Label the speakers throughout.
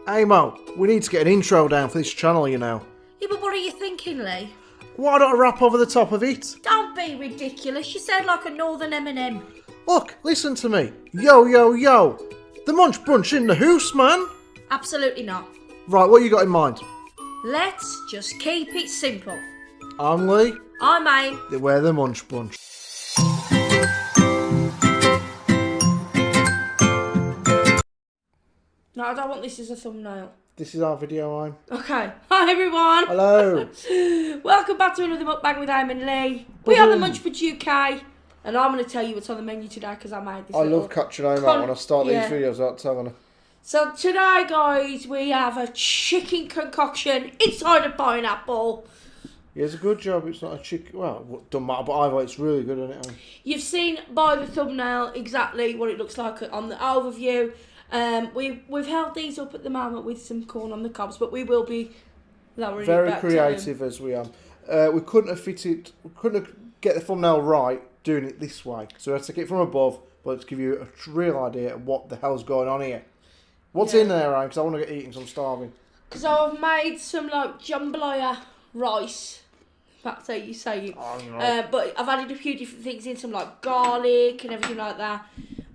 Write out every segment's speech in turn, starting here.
Speaker 1: Hey Mo, we need to get an intro down for this channel, you know.
Speaker 2: Yeah, but what are you thinking, Lee?
Speaker 1: Why don't I rap over the top of it?
Speaker 2: Don't be ridiculous. You sound like a northern M&M.
Speaker 1: Look, listen to me. Yo, yo, yo. The Munch Brunch in the house, man.
Speaker 2: Absolutely not.
Speaker 1: Right, what you got in mind?
Speaker 2: Let's just keep it simple.
Speaker 1: I'm Lee.
Speaker 2: I'm Aim.
Speaker 1: We're the Munch Brunch.
Speaker 2: No, I don't want this as a thumbnail.
Speaker 1: This is our video, Aim.
Speaker 2: Okay. Hi, everyone.
Speaker 1: Hello.
Speaker 2: Welcome back to another mukbang with Aim and Lee. We are the Munch Brunch UK. And I'm going to tell you what's on the menu today because I made this.
Speaker 1: I love catching Aim out when I start these videos without telling her.
Speaker 2: So today, guys, we have a chicken concoction inside a pineapple.
Speaker 1: Yeah, it's a good job. It's not a chicken. Well, it doesn't matter, but either way, it's really good, isn't it?
Speaker 2: You've seen by the thumbnail exactly what it looks like on the overview. We've held these up at the moment with some corn on the cobs, but we will be lowering
Speaker 1: very
Speaker 2: it back
Speaker 1: creative as we are. We couldn't have fitted. We couldn't have get the thumbnail right doing it this way. So we had to take it from above, but to give you a real idea of what the hell's going on here. What's in there, Ryan? Because I want to get eating, because I'm starving. Because
Speaker 2: I've made some like jambalaya rice. That's how you say it.
Speaker 1: Oh, no.
Speaker 2: But I've added a few different things in, some like garlic and everything like that.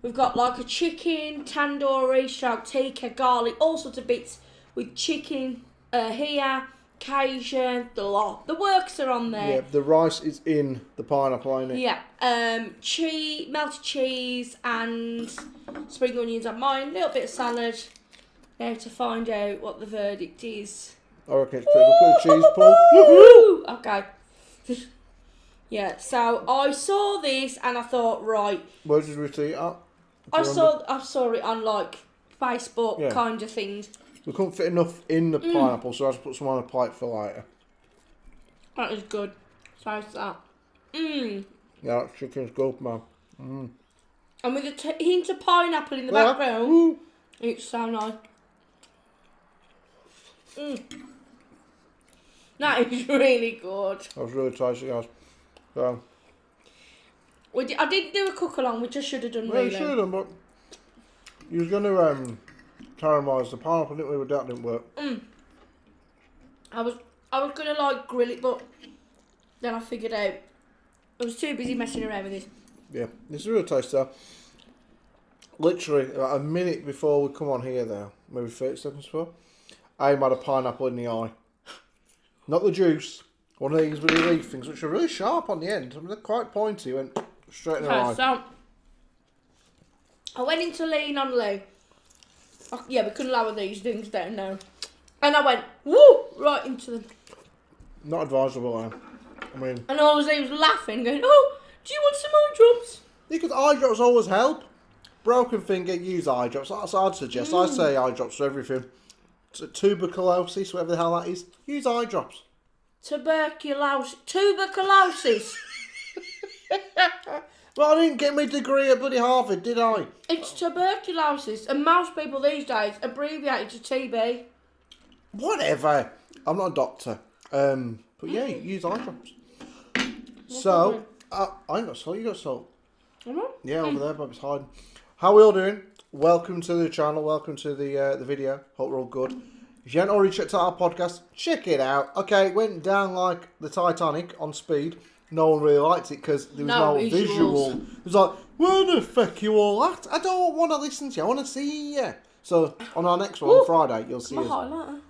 Speaker 2: We've got like a chicken, tandoori, stroke tikka, garlic, all sorts of bits with chicken here, Cajun, the lot. The works are on there.
Speaker 1: Yeah, the rice is in the pineapple, ain't it?
Speaker 2: Yeah. Cheese, melted cheese and spring onions on mine. A little bit of salad. Now to find out what the verdict is.
Speaker 1: I reckon it's pretty good. Cheese pull.
Speaker 2: Woo! Okay. Yeah, so I saw this and I thought, right.
Speaker 1: Where did we see it at?
Speaker 2: I saw it on like Facebook kind of things.
Speaker 1: We couldn't fit enough in the pineapple, so I had to put some on a plate for later.
Speaker 2: That is good. Taste that.
Speaker 1: Yeah, that chicken's good, man.
Speaker 2: And with a hint of pineapple in the background, it's so nice. That is really good.
Speaker 1: That was really tasty, guys. So,
Speaker 2: I didn't do a cook along, which I should have done.
Speaker 1: well,
Speaker 2: really.
Speaker 1: you should have, but you was going to caramelise the pineapple, didn't we? But that didn't work.
Speaker 2: I was gonna like grill it, but then I figured out I was too busy messing around with this.
Speaker 1: Yeah, this is a real taster. Literally, about a minute before we come on here, though, maybe 30 seconds before, Aim had a pineapple in the eye. Not the juice. One of these really leaf things, which are really sharp on the end. I mean, they're quite pointy. Went straight in her eye.
Speaker 2: So I went into lean on Lee. Oh, yeah, we couldn't lower these things down now. And I went, woo, right into them.
Speaker 1: Not advisable, I mean...
Speaker 2: And all he was laughing, going, oh, do you want some eye drops?
Speaker 1: Because eye drops always help. Broken finger, use eye drops. That's what I'd suggest. I say eye drops for everything. Tuberculosis, whatever the hell that is. Use eye drops.
Speaker 2: Tuberculosis.
Speaker 1: Well, I didn't get my degree at bloody Harvard, did I?
Speaker 2: It's tuberculosis, and most people these days abbreviate it to TB.
Speaker 1: Whatever. I'm not a doctor. But yeah, use eye drops. So, I ain't got salt. You got salt? Yeah, over there, Bob's hiding. How are we all doing? Welcome to the channel. Welcome to the video. Hope we're all good. If you haven't already checked out our podcast, check it out. Okay, it went down like the Titanic on speed. No one really liked it because there was no visual. It was like, where the fuck you all at? I don't want to listen to you. I want to see you. So, on our next one, on Friday, you'll see us.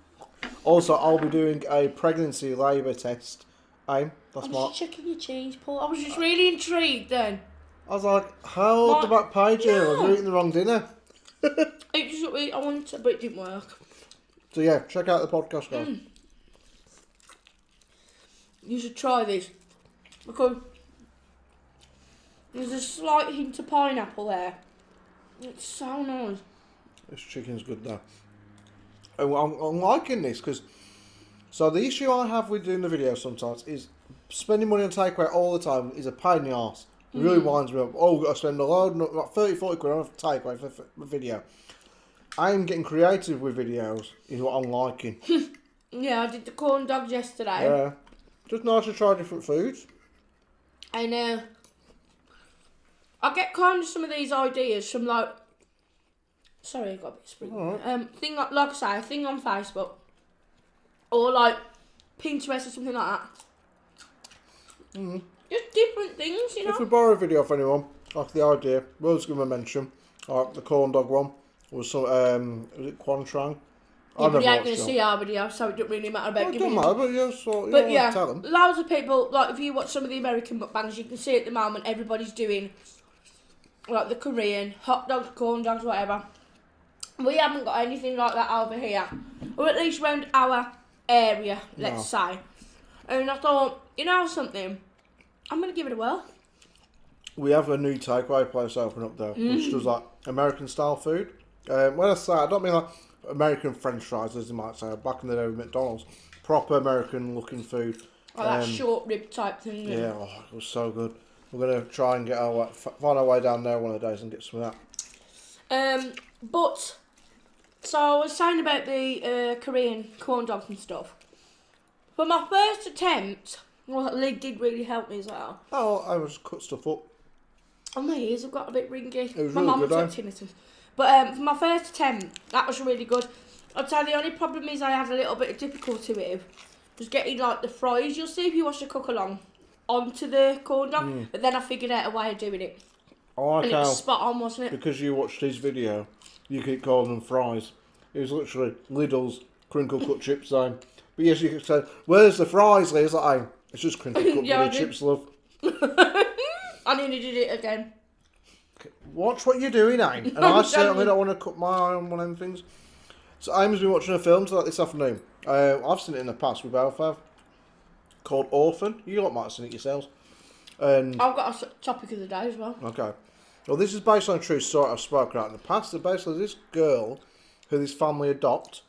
Speaker 1: Also, I'll be doing a pregnancy labour test. Aim, that's my...
Speaker 2: I was just checking your cheese, Paul. I was just really intrigued then.
Speaker 1: I was like, how the back page here? I was eating the wrong dinner.
Speaker 2: I wanted to, but it didn't work.
Speaker 1: So yeah, check out the podcast, guys.
Speaker 2: You should try this. Because there's a slight hint of pineapple there. It's so nice.
Speaker 1: This chicken's good though. And I'm liking this because... So the issue I have with doing the video sometimes is spending money on takeaway all the time is a pain in the arse. It really winds me up. Oh, we've got to spend a load, like 30, 40 quid on a takeaway for a video. I'm getting creative with videos is what I'm liking.
Speaker 2: Yeah, I did the corn dogs yesterday.
Speaker 1: Yeah. Just nice to try different foods.
Speaker 2: I know. I get kind of some of these ideas from like Sorry, I got a bit springy. Thing like I say, a thing on Facebook or like Pinterest or something like that. Just different things, you know.
Speaker 1: If we borrow a video off anyone, like the idea, we'll just give them a mention. Like the corn dog one was some. Was it Quan Trang?
Speaker 2: Yeah, but you ain't going to see our video, so it doesn't really matter about giving
Speaker 1: it. Doesn't matter, but yeah, so,
Speaker 2: but yeah,
Speaker 1: tell them.
Speaker 2: loads of people, like if you watch some of the American mukbangs, you can see at the moment everybody's doing like the Korean, hot dogs, corn dogs, whatever. We haven't got anything like that over here, or at least around our area, let's say. And I thought, you know something, I'm going to give it a whirl. We
Speaker 1: have a new takeaway place open up there, which does like American style food. When I say, I don't mean like American French fries, as you might say, back in the day with McDonald's. Proper American looking food.
Speaker 2: Like that short rib type thing.
Speaker 1: Yeah, it was so good. We're going to try and find our way down there one of the days and get some of
Speaker 2: that. But, so I was saying about the Korean corn dogs and stuff. For my first attempt, well, Lee did really help me as well.
Speaker 1: Oh, I was cut stuff up.
Speaker 2: Oh, my ears have got a bit ringy.
Speaker 1: It was
Speaker 2: my
Speaker 1: really
Speaker 2: mum
Speaker 1: good,
Speaker 2: took tinnitus. But for my first attempt, that was really good. I'd say the only problem is I had a little bit of difficulty with was getting like the fries, you'll see if you watch the cook along, onto the corn dog. But then I figured out a way of doing it.
Speaker 1: Oh,
Speaker 2: and it was spot on, wasn't it?
Speaker 1: Because you watched his video, you keep calling them fries. It was literally Lidl's crinkle cut chips zone. But yes, you could say, where's the fries, Lee? It's like, hey, it's just crinkle cut chips, love.
Speaker 2: I nearly did it again.
Speaker 1: Watch what you're doing, Aim. And I certainly don't want to cut my eye on one of them things. So Aim's been watching a film like this afternoon. I've seen it in the past, we both have. Called Orphan. You lot might have seen it yourselves. And
Speaker 2: I've got a topic of the day as well.
Speaker 1: Okay. Well, this is based on a true story I've spoken about in the past. So basically, this girl who this family adopt,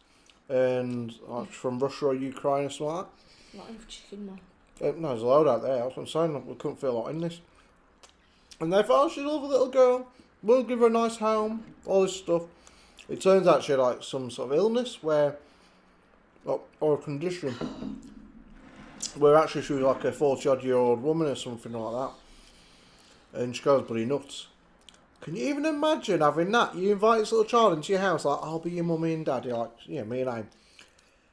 Speaker 1: and from Russia or Ukraine or something like that.
Speaker 2: Not enough chicken, man.
Speaker 1: No, there's a load out there. That's what I'm saying. We couldn't fit a lot in this. And they thought, oh, she's a lovely little girl. We'll give her a nice home. All this stuff. It turns out she had like some sort of illness or a condition where actually she was like a 40-odd-year-old woman or something like that. And she goes bloody nuts. Can you even imagine having that? You invite this little child into your house, like, I'll be your mummy and daddy, like, yeah, me and Aim.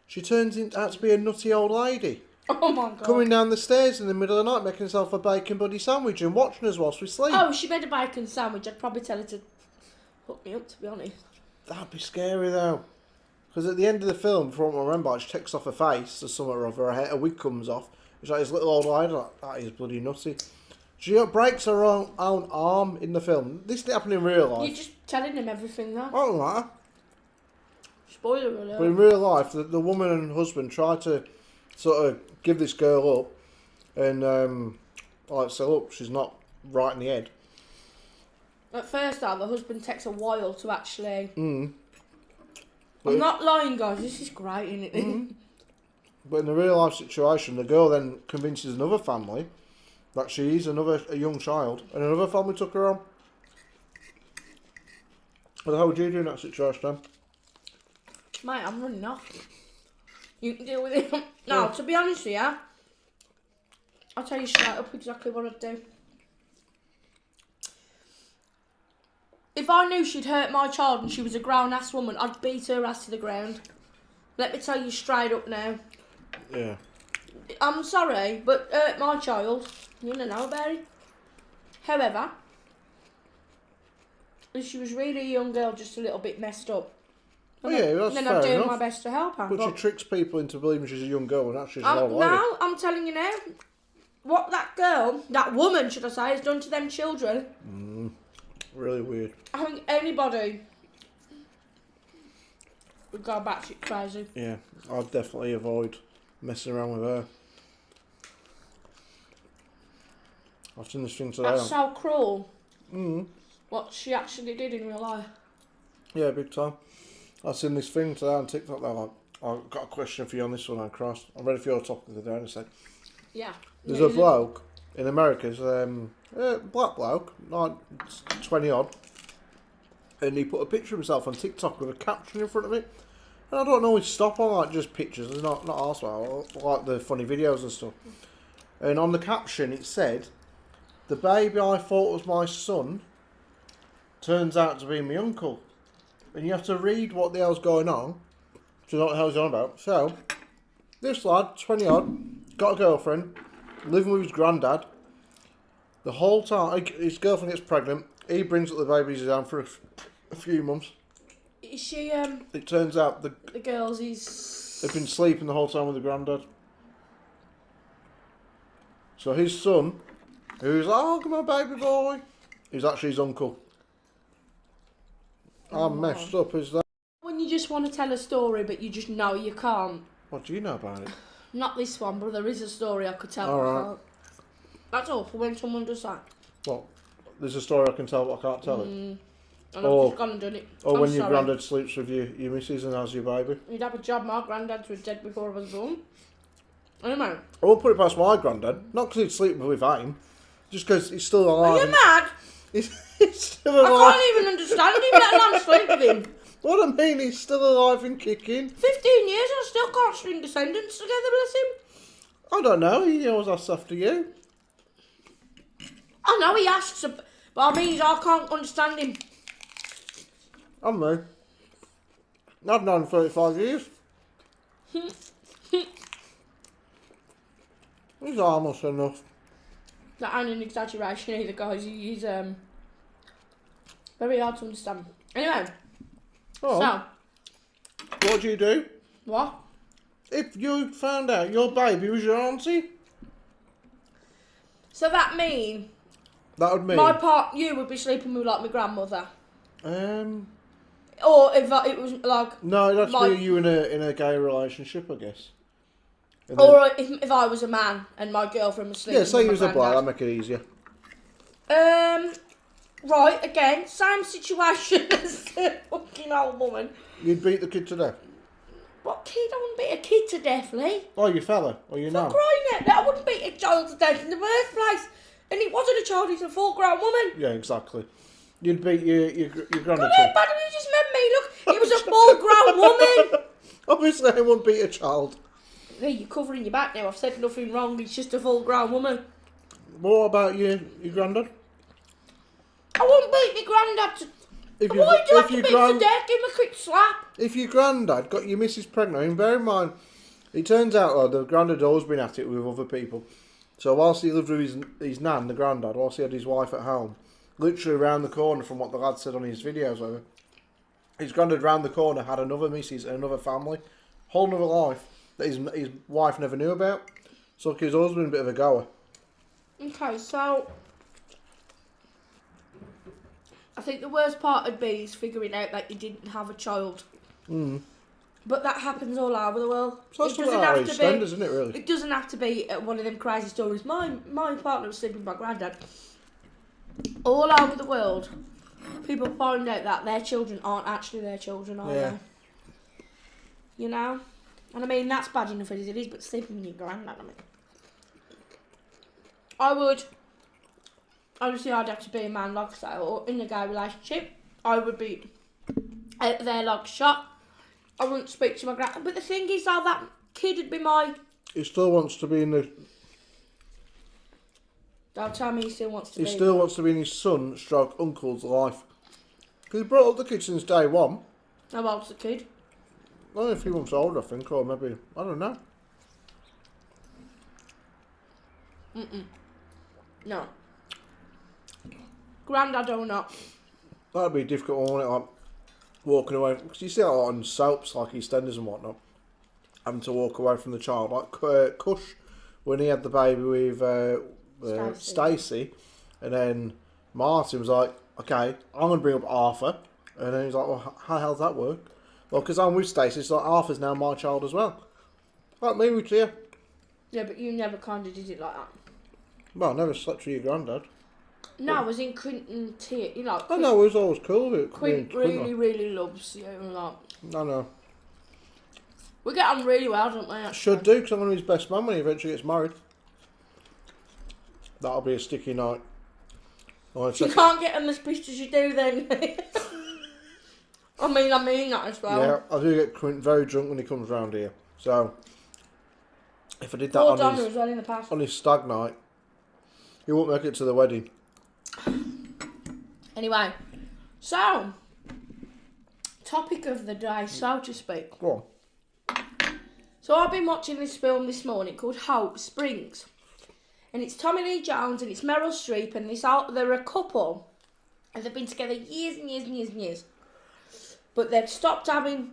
Speaker 1: She turns out to be a nutty old lady.
Speaker 2: Oh my God.
Speaker 1: Coming down the stairs in the middle of the night, making herself a bacon buddy sandwich and watching us whilst we sleep.
Speaker 2: Oh, if she made a bacon sandwich, I'd probably tell her to hook me up, to be honest.
Speaker 1: That'd be scary, though. Because at the end of the film, from what I remember, she takes off her face, or something or other, her wig comes off. It's like this little old lady, like, that is bloody nutty. She breaks her own arm in the film. This didn't happen in real life.
Speaker 2: You're just telling him everything, though.
Speaker 1: I don't matter.
Speaker 2: Spoiler alert.
Speaker 1: But in real life, the woman and husband try to sort of give this girl up and say, look, she's not right in the head.
Speaker 2: At first, though, the husband takes a while to actually... I'm not lying, guys. This is great, isn't it?
Speaker 1: But in the real life situation, the girl then convinces another family that she is a young child, and another family took her on. What the hell would you do in that situation, then?
Speaker 2: Mate, I'm running off. You can deal with it. No, to be honest with you, I'll tell you straight up exactly what I'd do. If I knew she'd hurt my child and she was a grown-ass woman, I'd beat her ass to the ground. Let me tell you straight up now.
Speaker 1: Yeah.
Speaker 2: I'm sorry, but hurt my child, you don't know about it. However, if she was really a young girl, just a little bit messed up,
Speaker 1: then
Speaker 2: I'm doing my best to help her.
Speaker 1: But she tricks people into believing she's a young girl and actually she's an old lady.
Speaker 2: No, I'm telling you now, what that woman, should I say, has done to them children.
Speaker 1: Really weird.
Speaker 2: I think anybody would go batshit crazy.
Speaker 1: Yeah, I'd definitely avoid messing around with her. I've seen this thing today.
Speaker 2: That's so cruel. What she actually did in real life.
Speaker 1: Yeah, big time. I've seen this thing today on TikTok. They're like, I've got a question for you on this one, Christ. I'm ready for your topic of the day in a sec.
Speaker 2: Yeah.
Speaker 1: There's a bloke in America, he's a black bloke, like 20 odd, and he put a picture of himself on TikTok with a caption in front of it. And I don't always stop on like just pictures, it's not arsewell, like the funny videos and stuff. And on the caption it said, "The baby I thought was my son turns out to be my uncle." and you have to read what the hell's going on to know what the hell's on about. So, this lad, 20 odd, got a girlfriend, living with his granddad. The whole time, his girlfriend gets pregnant, he brings up the babies down for a few months.
Speaker 2: Is she,
Speaker 1: It turns out the
Speaker 2: girls is...
Speaker 1: They've been sleeping the whole time with the granddad. So his son, who's like, oh, come on, baby boy, is actually his uncle. I'm messed up, is that?
Speaker 2: When you just want to tell a story, but you just know you can't.
Speaker 1: What do you know about it?
Speaker 2: Not this one, but there is a story I could tell.
Speaker 1: Alright.
Speaker 2: That's all for when someone does that.
Speaker 1: Well, there's a story I can tell, but I can't tell it.
Speaker 2: And I've just gone and done it.
Speaker 1: Or when your granddad sleeps with your missus and has your baby.
Speaker 2: You'd have a job. My granddads were dead before I was born. Anyway.
Speaker 1: I won't put it past my granddad. Not because he'd sleep with him, just because he's still alive.
Speaker 2: Are you mad?
Speaker 1: He's still alive.
Speaker 2: I can't even understand him, let alone sleep with him.
Speaker 1: What I mean, he's still alive and kicking.
Speaker 2: 15 years, I still can't string descendants together, bless him.
Speaker 1: I don't know, he always asks after you.
Speaker 2: I know he asks, but I mean, I can't understand him.
Speaker 1: I'm me. I've known him 35 years. He's harmless enough.
Speaker 2: That ain't an exaggeration either, guys. He's very hard to understand. Anyway, so
Speaker 1: what do you do?
Speaker 2: What?
Speaker 1: If you found out your baby was your auntie?
Speaker 2: So that mean?
Speaker 1: That would mean
Speaker 2: you would be sleeping with like my grandmother.
Speaker 1: Or
Speaker 2: if it was like
Speaker 1: no, it'd have to be you in a gay relationship, I guess.
Speaker 2: Or if I was a man and my girlfriend was sleeping.
Speaker 1: Yeah, say you was a boy, that'd make it easier.
Speaker 2: Right, again, same situation as the fucking old woman.
Speaker 1: You'd beat the kid to death?
Speaker 2: What kid? I wouldn't beat a kid to death, Lee.
Speaker 1: Oh, your fella, or your nan?
Speaker 2: For crying out, I wouldn't beat a child to death in the first place. And it wasn't a child, it's a full-grown woman.
Speaker 1: Yeah, exactly. You'd beat your granddad.
Speaker 2: God, how bad have you just met me? Look, it was a full-grown woman.
Speaker 1: Obviously, I wouldn't beat a child.
Speaker 2: Hey, you're covering your back now. I've said nothing wrong. It's just a full-grown woman.
Speaker 1: What about your granddad?
Speaker 2: I wouldn't beat my granddad to... Why do you have to beat to death? Give him a quick slap.
Speaker 1: If your granddad got your missus pregnant, and bear in mind, it turns out the granddad had always been at it with other people. So whilst he lived with his nan, the granddad, whilst he had his wife at home, literally around the corner from what the lad said on his videos, his granddad round the corner had another missus and another family, whole another life that his wife never knew about. So he's always been a bit of a goer.
Speaker 2: Okay, so I think the worst part would be is figuring out that you didn't have a child. But that happens all over the world.
Speaker 1: So that's not isn't it, really?
Speaker 2: It doesn't have to be one of them crazy stories. My partner was sleeping with my granddad. All over the world, people find out that their children aren't actually their children, are they? You know? And I mean, that's bad enough as it is, but sleeping with your granddad, I mean. Obviously, I'd have to be a man, like I say, or in a gay relationship. I would be out there like a shot. I wouldn't speak to my granddad. But the thing is, though, that kid would be my...
Speaker 1: He still wants to be in the...
Speaker 2: Don't tell me he still wants to be...
Speaker 1: He still wants to be in his son, stroke uncle's life. Because he brought up the kid since day one.
Speaker 2: How old's the kid?
Speaker 1: Only a few months older, I think, or maybe... I don't know.
Speaker 2: No. Granddad or not.
Speaker 1: That'd be a difficult one, wouldn't it? Like, walking away... Because you see a lot on soaps, like EastEnders and whatnot. Having to walk away from the child. Like Kush, when he had the baby with Stacey. And then Martin was like, okay, I'm going to bring up Arthur. And then he's like, well, how the hell does that work? Well, because I'm with Stacey, it's like Arthur's now my child as well. Like me with you.
Speaker 2: Yeah, but you never kind of did it like that.
Speaker 1: Well, I never slept with your granddad.
Speaker 2: No, I was in Quentin T. You know.
Speaker 1: I know, it was always cool with it.
Speaker 2: Quint really loves you. Like.
Speaker 1: I know.
Speaker 2: We get on really well, don't we? Actually?
Speaker 1: Should do, because I'm one of his best man when he eventually gets married. That'll be a sticky night.
Speaker 2: You can't get him as pissed as you do then. I mean that as well.
Speaker 1: Yeah, I do get Quint very drunk when he comes round here. So, if I did that on his stag night, he won't make it to the wedding.
Speaker 2: Anyway, so topic of the day, so to speak.
Speaker 1: Go on.
Speaker 2: So I've been watching this film this morning called Hope Springs. And it's Tommy Lee Jones and it's Meryl Streep and they're a couple. And they've been together years and years and years and years. But they've stopped having...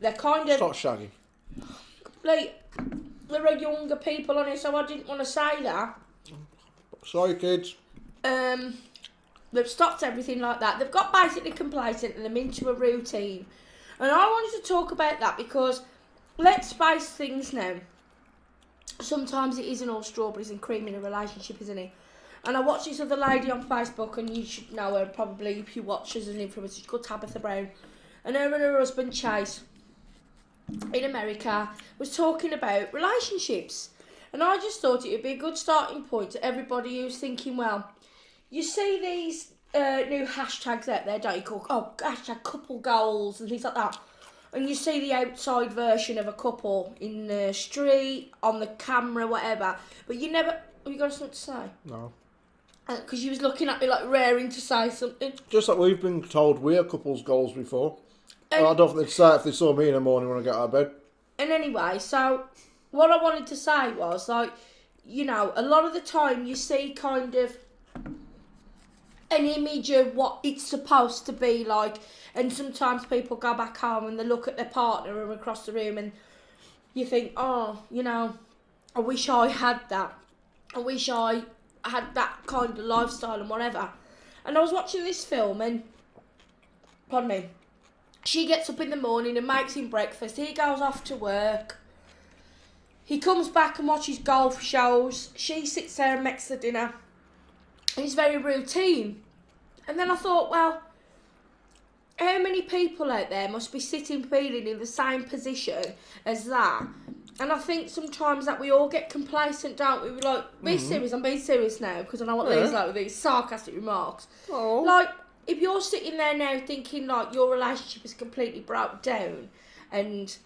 Speaker 2: They're kind of...
Speaker 1: Stop shagging.
Speaker 2: Like, there are younger people on it, so I didn't want to say that.
Speaker 1: Sorry, kids.
Speaker 2: They've stopped everything like that. They've got basically complacent and they're into a routine. And I wanted to talk about that because let's face things now. Sometimes it isn't all strawberries and cream in a relationship, isn't it? And I watched this other lady on Facebook, and you should know her probably if you watch her as an influencer. She's called Tabitha Brown. And her husband, Chase, in America, was talking about relationships. And I just thought it would be a good starting point to everybody who's thinking, well, you see these new hashtags out there, don't you, called hashtag couple goals and things like that. And you see the outside version of a couple in the street, on the camera, whatever. But you never... Have you got something to say?
Speaker 1: No.
Speaker 2: Because you was looking at me like raring to say something.
Speaker 1: Just like we've been told we're couples goals before. I don't think they'd say it if they saw me in the morning when I get out of bed.
Speaker 2: And anyway, so what I wanted to say was, like, you know, a lot of the time you see kind of an image of what it's supposed to be like, and sometimes people go back home and they look at their partner from across the room and you think, oh, you know, I wish I had that. I wish I had that kind of lifestyle and whatever. And I was watching this film and, pardon me, she gets up in the morning and makes him breakfast. He goes off to work. He comes back and watches golf shows. She sits there and makes the dinner. It's very routine. And then I thought, well, how many people out there must be sitting feeling in the same position as that? And I think sometimes that we all get complacent, don't we? We're like, be serious, I'm being serious now, because I know what these like with these sarcastic remarks.
Speaker 1: Oh.
Speaker 2: Like, if you're sitting there now thinking like your relationship is completely broke down and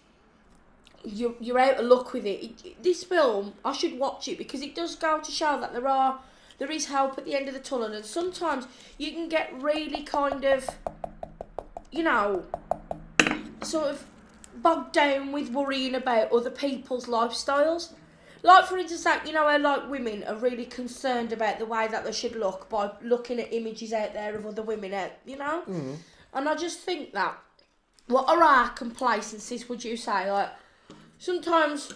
Speaker 2: you're out of luck with it, this film, I should watch it because it does go to show that there is hope at the end of the tunnel, and sometimes you can get really kind of, you know, sort of bogged down with worrying about other people's lifestyles. Like, for instance, like, you know how like women are really concerned about the way that they should look by looking at images out there of other women out, you know? And I just think that, what are our complacencies, would you say? Like, sometimes,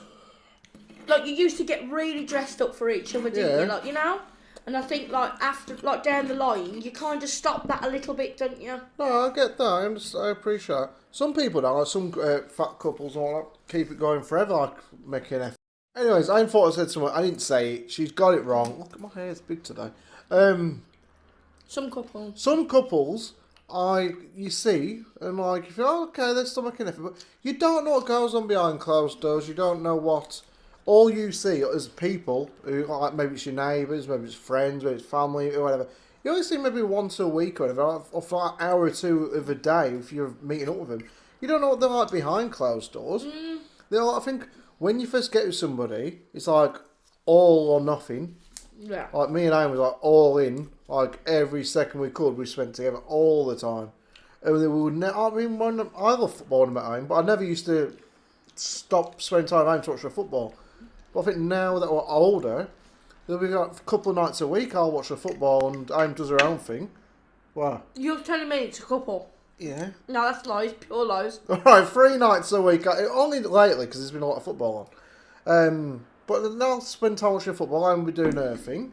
Speaker 2: like, you used to get really dressed up for each other, didn't you? Like, you know? And I think, like, after, like, down the line, you kind of stop that a little bit, don't you?
Speaker 1: No, I get that. I appreciate it. Some people don't. Like some fat couples all like, keep it going forever, like making an effort. Anyways, I thought I said something. I didn't say it. She's got it wrong. Look at my hair, it's big today.
Speaker 2: Some couples.
Speaker 1: Some couples, you see, and like, you feel, oh, okay, they're still making an effort, but you don't know what goes on behind closed doors. You don't know what... All you see is people who, like, maybe it's your neighbours, maybe it's friends, maybe it's family, or whatever. You only see maybe once a week or whatever, or for an hour or two of a day if you're meeting up with them. You don't know what they're like behind closed doors. They're like, I think when you first get with somebody, it's like all or nothing.
Speaker 2: Yeah.
Speaker 1: Like me and Anne was like all in, like every second we could, we spent together all the time. And we would I love football when I'm at home, but I never used to stop spending time at home to watch the football. But I think now that we're older, there'll be like a couple of nights a week I'll watch the football and Aim does her own thing. Wow.
Speaker 2: You're telling me it's a couple?
Speaker 1: Yeah.
Speaker 2: No, that's lies, pure lies.
Speaker 1: Alright, 3 nights a week. Only lately because there's been a lot of football on. But then I'll spend time watching football and we'll be doing her thing.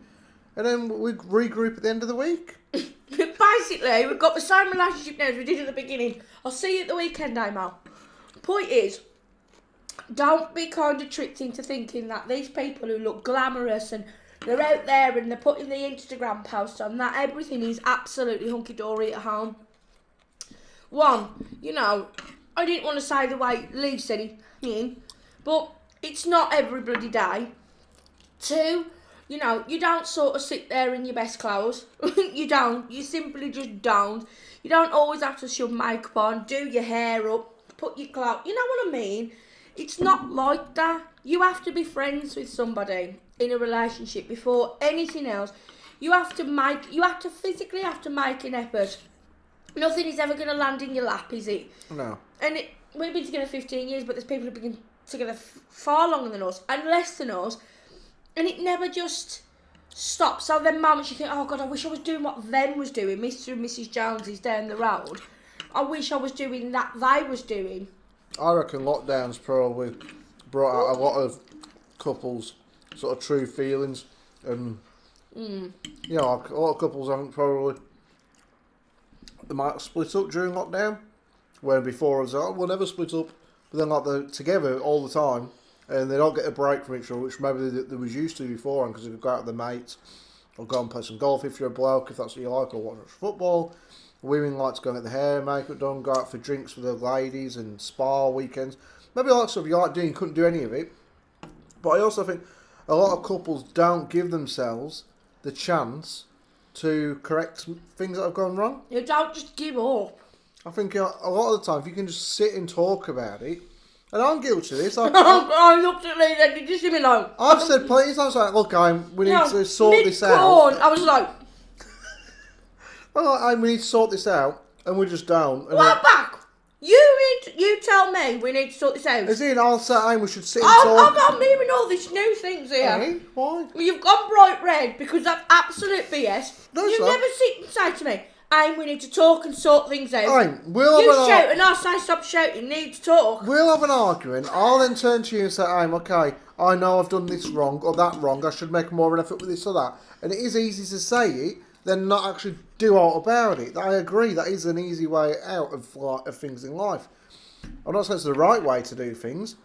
Speaker 1: And then we regroup at the end of the week.
Speaker 2: Basically, we've got the same relationship now as we did at the beginning. I'll see you at the weekend, Amo. Point is, don't be kind of tricked into thinking that these people who look glamorous and they're out there and they're putting the Instagram posts on, that everything is absolutely hunky-dory at home. One, you know, I didn't want to say the way Lee said it, but it's not every bloody day. 2, you know, you don't sort of sit there in your best clothes. You don't. You simply just don't. You don't always have to shove makeup on, do your hair up, put your clothes... You know what I mean? It's not like that. You have to be friends with somebody in a relationship before anything else. You have to physically make an effort Nothing is ever going to land in your lap, is it?
Speaker 1: No.
Speaker 2: And we've been together 15 years, but there's people who've been together far longer than us and less than us, and it never just stops. So then moments you think, oh God, I wish I was doing what them was doing, Mr. and Mrs. Joneses down the road. I wish I was doing that they was doing.
Speaker 1: I reckon lockdown's probably brought out a lot of couples' sort of true feelings, and you know, a lot of couples haven't probably, they might split up during lockdown, where before it was like, oh, we'll never split up, but then like they're together all the time, and they don't get a break from each other, which maybe they was used to before, because they could go out with their mates, or go and play some golf if you're a bloke, if that's what you like, or watch football. Women like to go and get the hair and makeup done, go out for drinks with the ladies and spa weekends. Maybe like stuff you like doing, you couldn't do any of it. But I also think a lot of couples don't give themselves the chance to correct things that have gone wrong.
Speaker 2: You don't just give up.
Speaker 1: I think a lot of the time, if you can just sit and talk about it, and I'm guilty of this. I
Speaker 2: looked at me then, did you see me alone?
Speaker 1: I've said plenty of times, like, look, we need to sort this out.
Speaker 2: I was like...
Speaker 1: we need to sort this out, and we're just down. And
Speaker 2: what back? You tell me we need to sort this out.
Speaker 1: As in, I'll say we should sit and talk.
Speaker 2: I'm hearing all these new things here.
Speaker 1: Hey, why?
Speaker 2: Well, you've gone bright red because that's absolute BS.
Speaker 1: No,
Speaker 2: you never sit and say to me, we need to talk and sort things out.
Speaker 1: You
Speaker 2: shout and I'll say stop shouting, need to talk.
Speaker 1: We'll have an argument. I'll then turn to you and say, okay, I know I've done this wrong or that wrong. I should make more of an effort with this or that. And it is easy to say it, then not actually do all about it. I agree, that is an easy way out of things in life. I'm not saying it's the right way to do things.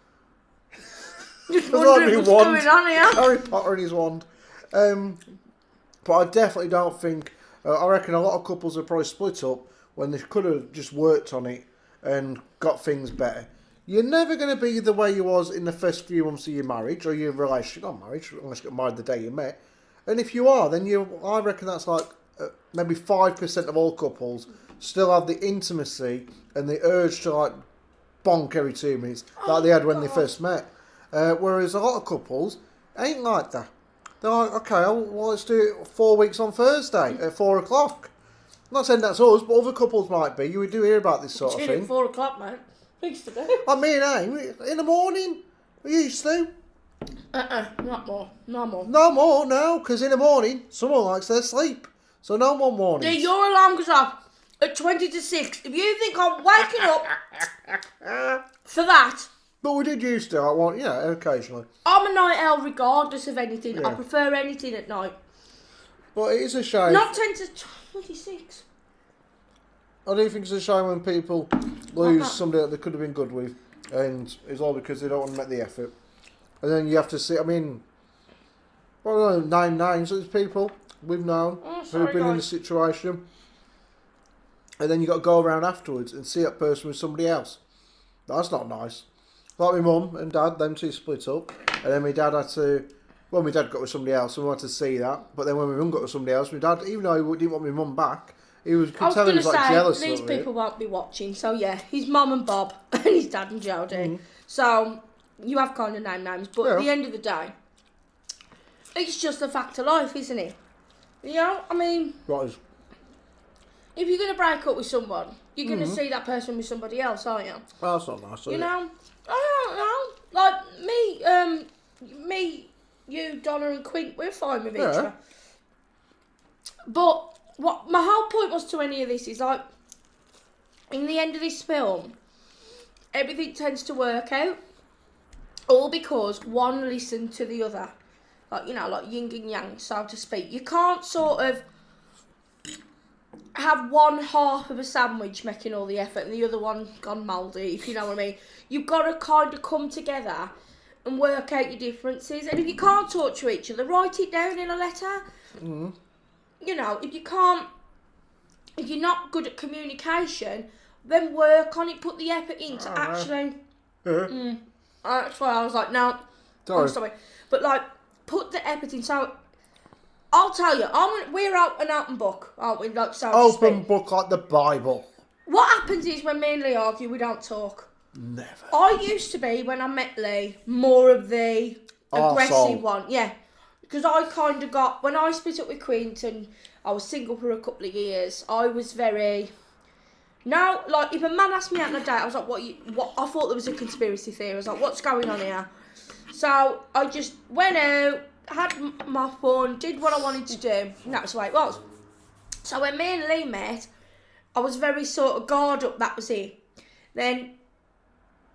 Speaker 2: Just wondering what's going on here.
Speaker 1: Harry Potter and his wand. But I definitely don't think... I reckon a lot of couples have probably split up when they could have just worked on it and got things better. You're never going to be the way you was in the first few months of your marriage or your relationship, not marriage, unless you got married the day you met. And if you are, then I reckon that's like maybe 5% of all couples still have the intimacy and the urge to like bonk every 2 minutes like they had when they first met. Whereas a lot of couples ain't like that. They're like, okay, well, let's do it 4 weeks on Thursday at 4 o'clock. I'm not saying that's us, but other couples might be. You do hear about this sort of thing.
Speaker 2: At 4 o'clock, mate. Things to do.
Speaker 1: I mean, in the morning, we used to.
Speaker 2: Not more. No more.
Speaker 1: No more, no, because in the morning, someone likes their sleep. So no more mornings.
Speaker 2: Yeah, your alarm goes off at 20 to 6. If you think I'm waking up for that...
Speaker 1: But we did used to, occasionally.
Speaker 2: I'm a night owl regardless of anything.
Speaker 1: Yeah.
Speaker 2: I prefer anything at night.
Speaker 1: But it is a shame.
Speaker 2: Not 10 to 26.
Speaker 1: I do think it's a shame when people lose somebody that they could have been good with. And it's all because they don't want to make the effort. And then you have to see, name names of these people we've known who've been in the situation. And then you got to go around afterwards and see that person with somebody else. That's not nice. Like my mum and dad, them two split up. And then my dad had to... Well, my dad got with somebody else, and we had to see that. But then when my mum got with somebody else, my dad, even though he didn't want my mum back, he was jealous.
Speaker 2: These people won't be watching. So yeah, his mum and Bob, and his dad and Jodie. So you have kind of names, but at the end of the day, it's just a fact of life, isn't it? You know,
Speaker 1: Right.
Speaker 2: If you're going to break up with someone, you're going to see that person with somebody else, aren't you?
Speaker 1: Well, that's not nice,
Speaker 2: you know? I don't know. Like, me, you, Donna and Quint, we're fine with each other. But what my whole point was to any of this is, like, in the end of this film, everything tends to work out, all because one listened to the other. Like, like yin and yang, so to speak. You can't sort of have one half of a sandwich making all the effort and the other one gone mouldy, if you know what I mean. You've got to kind of come together and work out your differences. And if you can't talk to each other, write it down in a letter.
Speaker 1: Mm.
Speaker 2: If you're not good at communication, then work on it, put the effort in to actually... That's why I was like, no, I'm sorry. But, like, put the effort in. So, I'll tell you, we're out an open book, aren't we? Like, so
Speaker 1: open book like the Bible.
Speaker 2: What happens is when me and Lee argue, we don't talk.
Speaker 1: Never.
Speaker 2: I used to be, when I met Lee, more of the aggressive one. Yeah. Because I kind of got... When I split up with Quint and I was single for a couple of years, I was very... Now, like, if a man asked me out on a date, I was like, what? I thought there was a conspiracy theory. I was like, what's going on here? So I just went out, had my fun, did what I wanted to do, and that's the way it was. So when me and Lee met, I was very sort of guard up, that was it. Then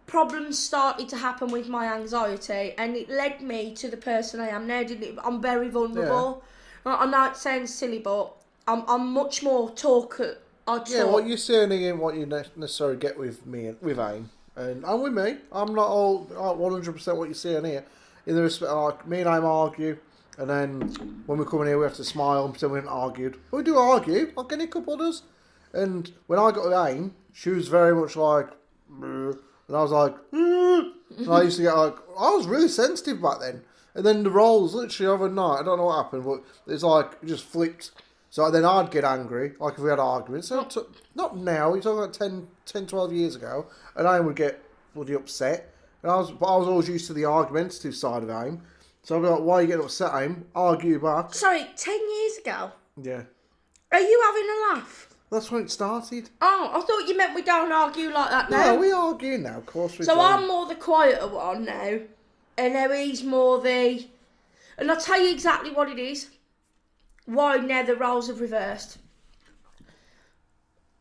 Speaker 2: problems started to happen with my anxiety, and it led me to the person I am now, didn't it? I'm very vulnerable. Yeah. I know it sounds silly, but I'm much more talker.
Speaker 1: Yeah, what you're saying ain't what you necessarily get with me, with AIM. And with me, I'm not all 100% what you're saying here. In the respect, like, me and AIM argue, and then when we come in here, we have to smile and pretend we haven't argued. But we do argue, like any couple does. And when I got with AIM, she was very much like, and I was like, and I used to get like, I was really sensitive back then. And then the roles, literally overnight, I don't know what happened, but it's like, it just flipped. So then I'd get angry, like if we had arguments. So not now, you're talking about 10, 12 years ago, and AIM would get bloody upset. And I was always used to the argumentative side of AIM. So I'd be like, why are you getting upset, AIM? Argue back.
Speaker 2: Sorry, 10 years ago?
Speaker 1: Yeah.
Speaker 2: Are you having a laugh?
Speaker 1: That's when it started.
Speaker 2: Oh, I thought you meant we don't argue like that now.
Speaker 1: No, we argue now, of course we do.
Speaker 2: So I'm more the quieter one now, and now he's more the... And I'll tell you exactly what it is. Why now the roles have reversed.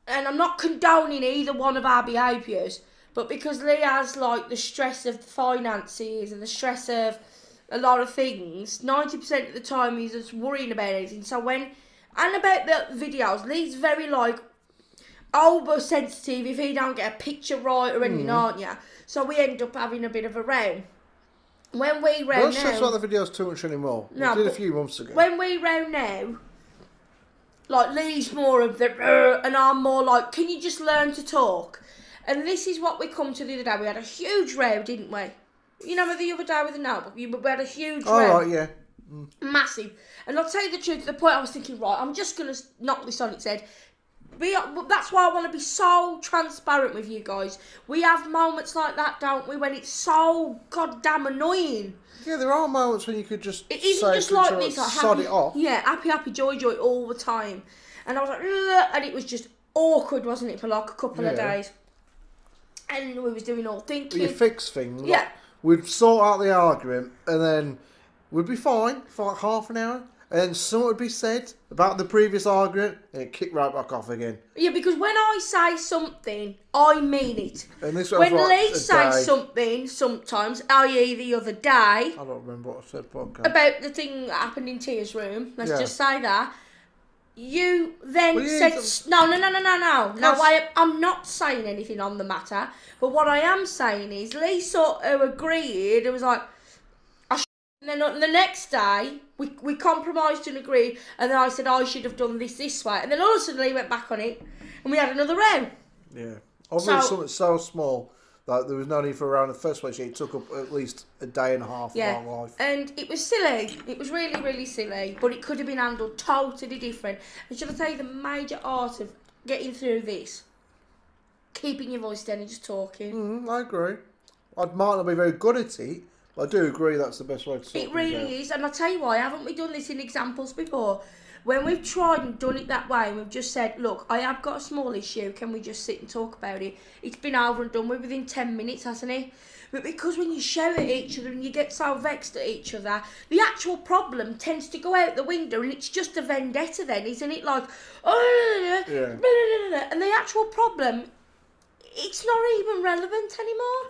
Speaker 2: And I'm not condoning either one of our behaviours, but because Lee has like the stress of the finances and the stress of a lot of things, 90% of the time he's just worrying about anything. So and about the videos, Lee's very like over sensitive if he don't get a picture right or anything, aren't you? So we end up having a bit of a row. When we row now...
Speaker 1: Don't stress about the videos too much anymore. No, we did a few months ago.
Speaker 2: When we row now, like Lee's more of the... and I'm more like, can you just learn to talk? And this is what we come to the other day. We had a huge row, didn't we? You know, the other day with the notebook, we had a huge row.
Speaker 1: Oh, right, yeah.
Speaker 2: Massive. And I'll tell you the truth, to the point I was thinking, right, I'm just going to knock this on its head. That's why I want to be so transparent with you guys. We have moments like that, don't we, when it's so goddamn annoying.
Speaker 1: Yeah, there are moments when you could just
Speaker 2: it isn't just like this, like
Speaker 1: sod it off.
Speaker 2: Yeah, happy, joy all the time. And I was like, ugh, and it was just awkward, wasn't it, for like a couple of days. And we was doing all thinking.
Speaker 1: You fix things.
Speaker 2: Yeah.
Speaker 1: Like, we'd sort out the argument, and then we'd be fine for like half an hour. And then something would be said about the previous argument, and it'd kick right back off again.
Speaker 2: Yeah, because when I say something, I mean it.
Speaker 1: And this
Speaker 2: when Lee says something, sometimes, i.e. the other day... I
Speaker 1: don't remember what I said, but okay.
Speaker 2: About the thing that happened in Tia's room, let's just say that, you then said... No. No, I'm not saying anything on the matter, but what I am saying is, Lee sort of agreed, it was like... And then the next day, we compromised and agreed, and then I said I should have done this way, and then all of a sudden he went back on it, and we had another row.
Speaker 1: Yeah. Obviously something so small that there was no need for a row in the first place. It took up at least a day and a half of our life.
Speaker 2: And it was silly. It was really, really silly, but it could have been handled totally different. And should I tell you the major art of getting through this? Keeping your voice down and just talking.
Speaker 1: I agree. I might not be very good at it, I do agree that's the best way to sort
Speaker 2: it really is, and I'll tell you why, haven't we done this in examples before? When we've tried and done it that way, and we've just said, look, I have got a small issue, can we just sit and talk about it? It's been over and done with within 10 minutes, hasn't it? But because when you shout at each other and you get so vexed at each other, the actual problem tends to go out the window, and it's just a vendetta then, isn't it? Like, and the actual problem, it's not even relevant anymore.